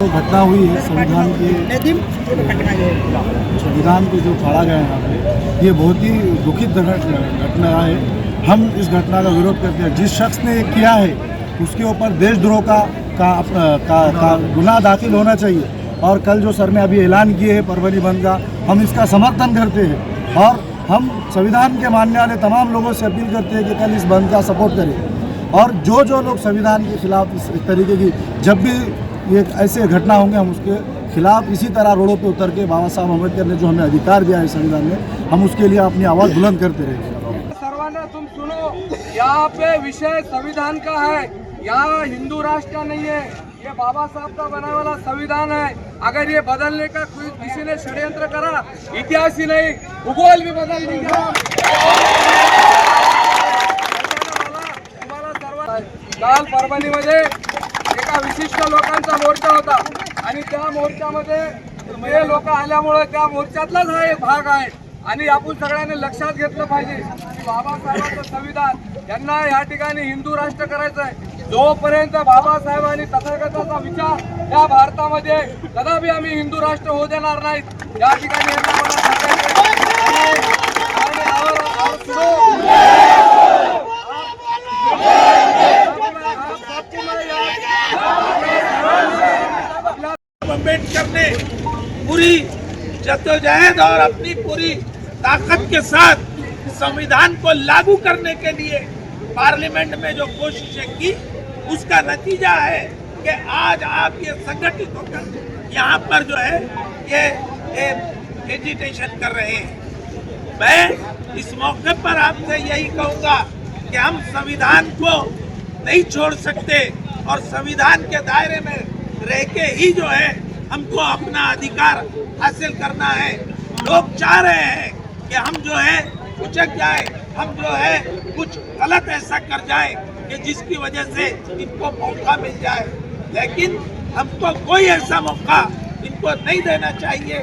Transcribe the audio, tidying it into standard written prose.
जो घटना हुई है संविधान को जो फाड़ा गया है यहाँ पे, ये बहुत ही दुखित घटना है। हम इस घटना का विरोध करते हैं। जिस शख्स ने ये किया है उसके ऊपर देशद्रोह का गुनाह दाखिल होना चाहिए। और कल जो सर ने अभी ऐलान किए हैं परवनी बंद का, हम इसका समर्थन करते हैं और हम संविधान के मानने वाले तमाम लोगों से अपील करते हैं कि कल इस बंद का सपोर्ट करें। और जो लोग संविधान के खिलाफ इस तरीके की जब भी ये ऐसे घटना होंगे, हम उसके खिलाफ इसी तरह रोडों पे उतर के बाबा साहब अम्बेडकर ने जो हमें अधिकार दिया है संविधान में, हम उसके लिए अपनी आवाज़ बुलंद करते रहेंगे। सर्वांना तुम सुनो, यहाँ पे विषय संविधान का है, यहाँ हिंदू राष्ट्र का नहीं है। ये बाबा साहब का बना वाला संविधान है। अगर ये बदलने का किसी ने षड्यंत्र करा, इतिहास ही नहीं भूगोल भी बदल देंगे। तुम्हाला सर्व काल परभणीमध्ये एका विशिष्ट लोकांचा मोर्चा होता आणि त्या मोर्चामध्ये हे लोक आल्यामुळे त्या मोर्चातलाच हा एक भाग आहे। आणि आपण सगळ्यांनी लक्षात घेतलं पाहिजे की बाबासाहेबांचं संविधान यांना या ठिकाणी हिंदू राष्ट्र करायचं आहे। जोपर्यंत बाबासाहेबांनी तथागताचा विचार या भारतामध्ये कदापि आम्ही हिंदू राष्ट्र होऊ देणार नाहीत। या ठिकाणी यांना मला सांगायचं अम्बेडकर ने पूरी जद्दोजहद और अपनी पूरी ताकत के साथ संविधान को लागू करने के लिए पार्लियामेंट में जो कोशिशें की, उसका नतीजा है कि आज आप ये संगठित होकर यहाँ पर जो है ये एजिटेशन कर रहे हैं। मैं इस मौके पर आपसे यही कहूँगा कि हम संविधान को नहीं छोड़ सकते और संविधान के दायरे में रह के ही जो है हमको अपना अधिकार हासिल करना है। लोग चाह रहे हैं कि हम जो है उचक जाए, हम जो है कुछ गलत ऐसा कर जाए कि जिसकी वजह से इनको मौका मिल जाए, लेकिन हमको कोई ऐसा मौका इनको नहीं देना चाहिए।